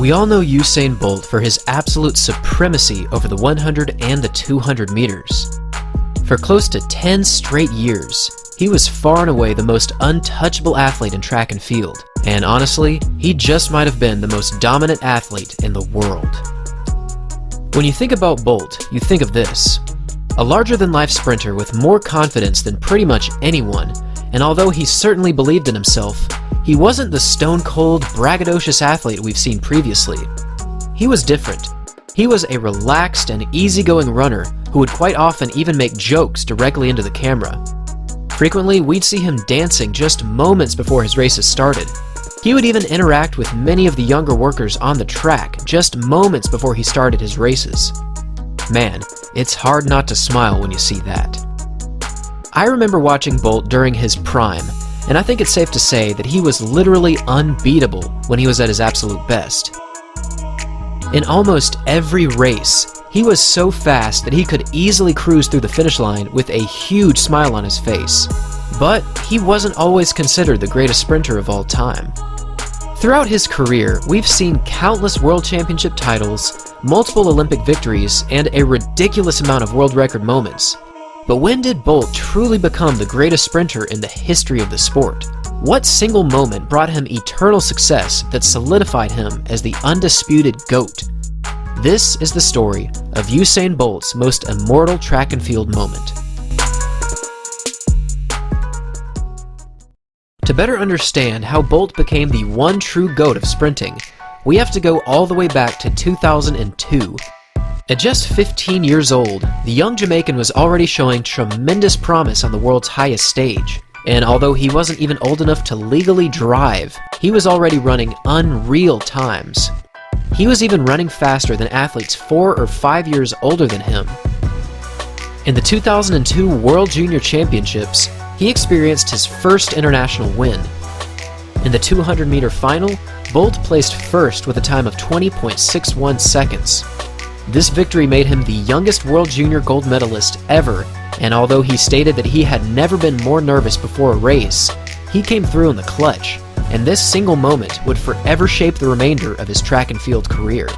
We all know Usain Bolt for his absolute supremacy over the 100 and the 200 meters. For close to 10 straight years, he was far and away the most untouchable athlete in track and field, and honestly, he just might have been the most dominant athlete in the world. When you think about Bolt, you think of this: a larger-than-life sprinter with more confidence than pretty much anyone, and although he certainly believed in himself, he wasn't the stone-cold, braggadocious athlete we've seen previously. He was different. He was a relaxed and easygoing runner who would quite often even make jokes directly into the camera. Frequently, we'd see him dancing just moments before his races started. He would even interact with many of the younger workers on the track just moments before he started his races. Man, it's hard not to smile when you see that. I remember watching Bolt during his prime, and I think it's safe to say that he was literally unbeatable when he was at his absolute best. In almost every race, he was so fast that he could easily cruise through the finish line with a huge smile on his face. But he wasn't always considered the greatest sprinter of all time. Throughout his career, we've seen countless world championship titles, multiple Olympic victories, and a ridiculous amount of world record moments. But when did Bolt truly become the greatest sprinter in the history of the sport? What single moment brought him eternal success that solidified him as the undisputed GOAT? This is the story of Usain Bolt's most immortal track and field moment. To better understand how Bolt became the one true GOAT of sprinting, we have to go all the way back to 2002. At just 15 years old, the young Jamaican was already showing tremendous promise on the world's highest stage. And although he wasn't even old enough to legally drive, he was already running unreal times. He was even running faster than athletes 4 or 5 years older than him. In the 2002 World Junior Championships, he experienced his first international win. In the 200-meter final, Bolt placed first with a time of 20.61 seconds. This victory made him the youngest World Junior gold medalist ever, and although he stated that he had never been more nervous before a race, he came through in the clutch, and this single moment would forever shape the remainder of his track and field career.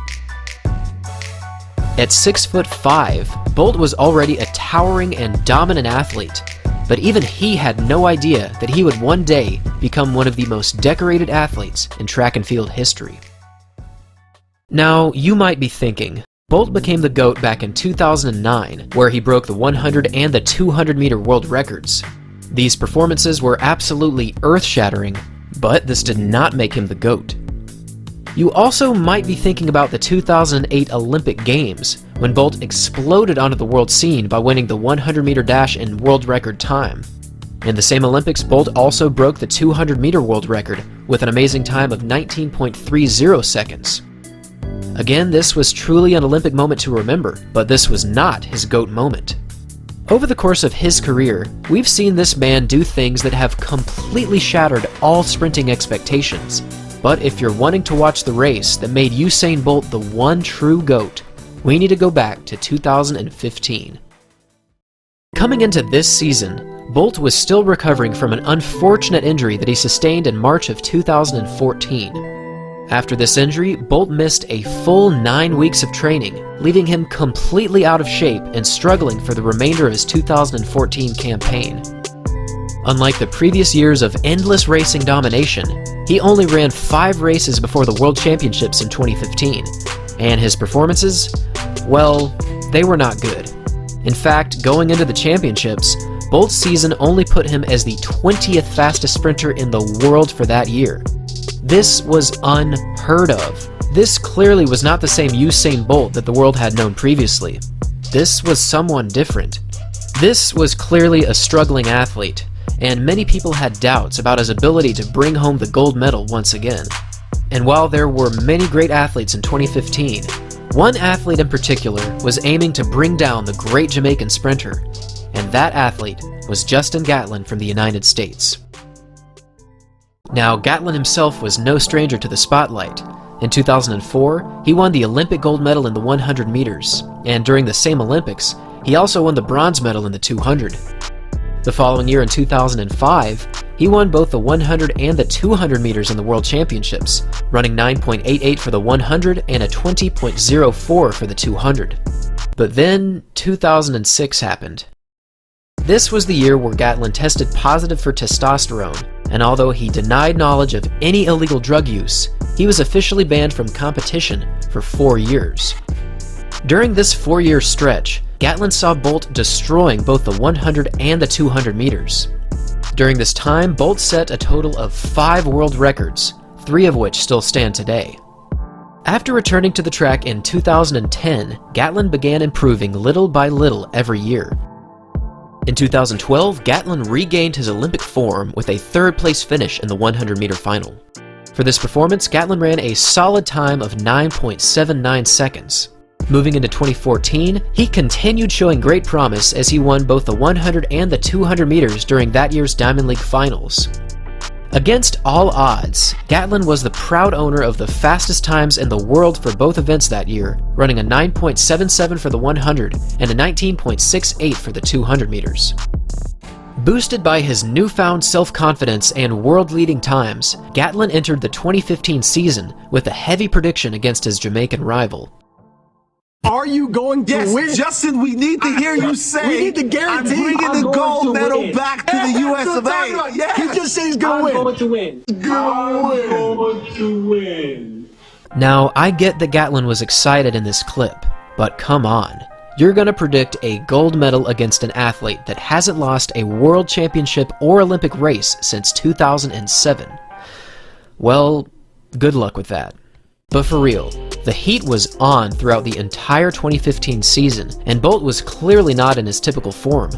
At 6'5", Bolt was already a towering and dominant athlete, but even he had no idea that he would one day become one of the most decorated athletes in track and field history. Now, you might be thinking, Bolt became the GOAT back in 2009, where he broke the 100 and the 200 meter world records. These performances were absolutely earth-shattering, but this did not make him the GOAT. You also might be thinking about the 2008 Olympic Games, when Bolt exploded onto the world scene by winning the 100 meter dash in world record time. In the same Olympics, Bolt also broke the 200 meter world record with an amazing time of 19.30 seconds. Again, this was truly an Olympic moment to remember, but this was not his GOAT moment. Over the course of his career, we've seen this man do things that have completely shattered all sprinting expectations. But if you're wanting to watch the race that made Usain Bolt the one true GOAT, we need to go back to 2015. Coming into this season, Bolt was still recovering from an unfortunate injury that he sustained in March of 2014. After this injury, Bolt missed a full 9 weeks of training, leaving him completely out of shape and struggling for the remainder of his 2014 campaign. Unlike the previous years of endless racing domination, he only ran 5 races before the World Championships in 2015, and his performances, well, they were not good. In fact, going into the championships, Bolt's season only put him as the 20th fastest sprinter in the world for that year. This was unheard of. This clearly was not the same Usain Bolt that the world had known previously. This was someone different. This was clearly a struggling athlete, and many people had doubts about his ability to bring home the gold medal once again. And while there were many great athletes in 2015, one athlete in particular was aiming to bring down the great Jamaican sprinter, and that athlete was Justin Gatlin from the United States. Now, Gatlin himself was no stranger to the spotlight. In 2004, he won the Olympic gold medal in the 100 meters, and during the same Olympics, he also won the bronze medal in the 200. The following year in 2005, he won both the 100 and the 200 meters in the World Championships, running 9.88 for the 100 and a 20.04 for the 200. But then 2006 happened. This was the year where Gatlin tested positive for testosterone, and although he denied knowledge of any illegal drug use, he was officially banned from competition for 4 years. During this 4-year stretch, Gatlin saw Bolt destroying both the 100 and the 200 meters. During this time, Bolt set a total of 5 world records, 3 of which still stand today. After returning to the track in 2010, Gatlin began improving little by little every year. In 2012, Gatlin regained his Olympic form with a 3rd-place finish in the 100-meter final. For this performance, Gatlin ran a solid time of 9.79 seconds. Moving into 2014, he continued showing great promise as he won both the 100 and the 200 meters during that year's Diamond League Finals. Against all odds, Gatlin was the proud owner of the fastest times in the world for both events that year, running a 9.77 for the 100 and a 19.68 for the 200 meters. Boosted by his newfound self-confidence and world-leading times, Gatlin entered the 2015 season with a heavy prediction against his Jamaican rival. Are you going to win? Yes, Justin, we need to hear you say, we need to guarantee I'm bringing the gold medal back to the US of A. Yes. He just said he's going to win. I'm going to win. Now, I get that Gatlin was excited in this clip, but come on. You're gonna predict a gold medal against an athlete that hasn't lost a world championship or Olympic race since 2007. Well, good luck with that. But for real, the heat was on throughout the entire 2015 season, and Bolt was clearly not in his typical form.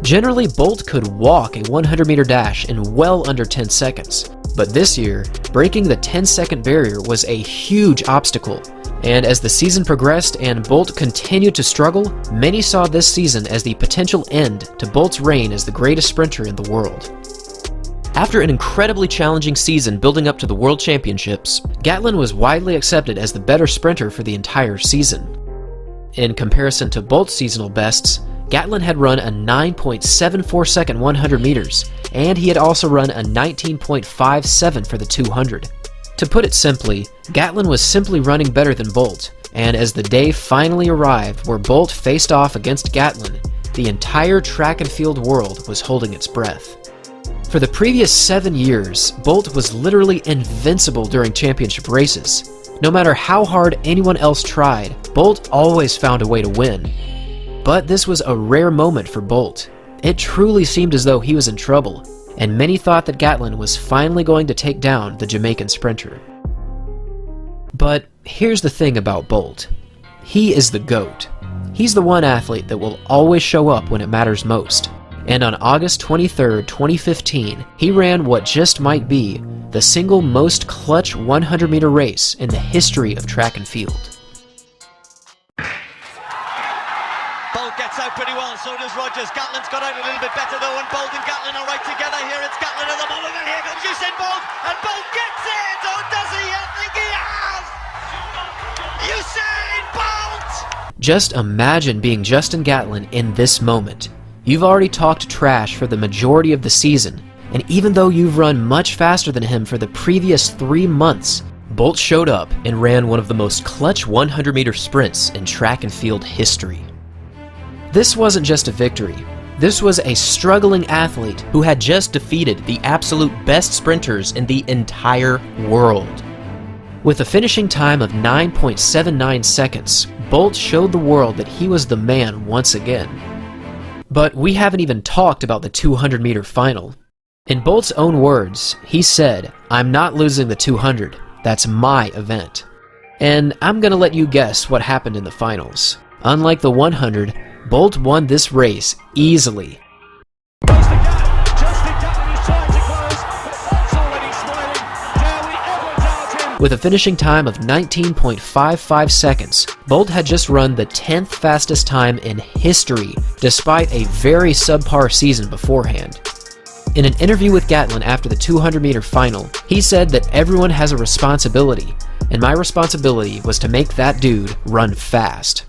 Generally, Bolt could walk a 100-meter dash in well under 10 seconds, but this year, breaking the 10-second barrier was a huge obstacle, and as the season progressed and Bolt continued to struggle, many saw this season as the potential end to Bolt's reign as the greatest sprinter in the world. After an incredibly challenging season building up to the World Championships, Gatlin was widely accepted as the better sprinter for the entire season. In comparison to Bolt's seasonal bests, Gatlin had run a 9.74 second 100 meters, and he had also run a 19.57 for the 200. To put it simply, Gatlin was simply running better than Bolt, and as the day finally arrived where Bolt faced off against Gatlin, the entire track and field world was holding its breath. For the previous 7 years, Bolt was literally invincible during championship races. No matter how hard anyone else tried, Bolt always found a way to win. But this was a rare moment for Bolt. It truly seemed as though he was in trouble, and many thought that Gatlin was finally going to take down the Jamaican sprinter. But here's the thing about Bolt. He is the GOAT. He's the one athlete that will always show up when it matters most. And on August 23, 2015, he ran what just might be the single most clutch 100-meter race in the history of track and field. Bolt gets out pretty well, so does Rogers. Gatlin's got out a little bit better though, and Bolt and Gatlin are right together here. It's Gatlin at the moment, and here comes Usain Bolt, and Bolt gets it! Oh, does he? I think he has! Usain Bolt! Just imagine being Justin Gatlin in this moment. You've already talked trash for the majority of the season, and even though you've run much faster than him for the previous 3 months, Bolt showed up and ran one of the most clutch 100-meter sprints in track and field history. This wasn't just a victory. This was a struggling athlete who had just defeated the absolute best sprinters in the entire world. With a finishing time of 9.79 seconds, Bolt showed the world that he was the man once again. But we haven't even talked about the 200-meter final. In Bolt's own words, he said, "I'm not losing the 200. That's my event." And I'm gonna let you guess what happened in the finals. Unlike the 100, Bolt won this race easily. With a finishing time of 19.55 seconds, Bolt had just run the 10th fastest time in history, despite a very subpar season beforehand. In an interview with Gatlin after the 200-meter final, he said that everyone has a responsibility, and my responsibility was to make that dude run fast.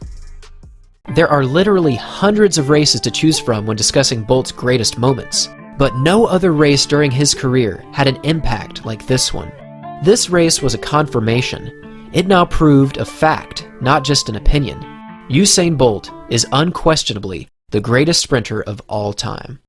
There are literally hundreds of races to choose from when discussing Bolt's greatest moments. But no other race during his career had an impact like this one. This race was a confirmation. It now proved a fact, not just an opinion. Usain Bolt is unquestionably the greatest sprinter of all time.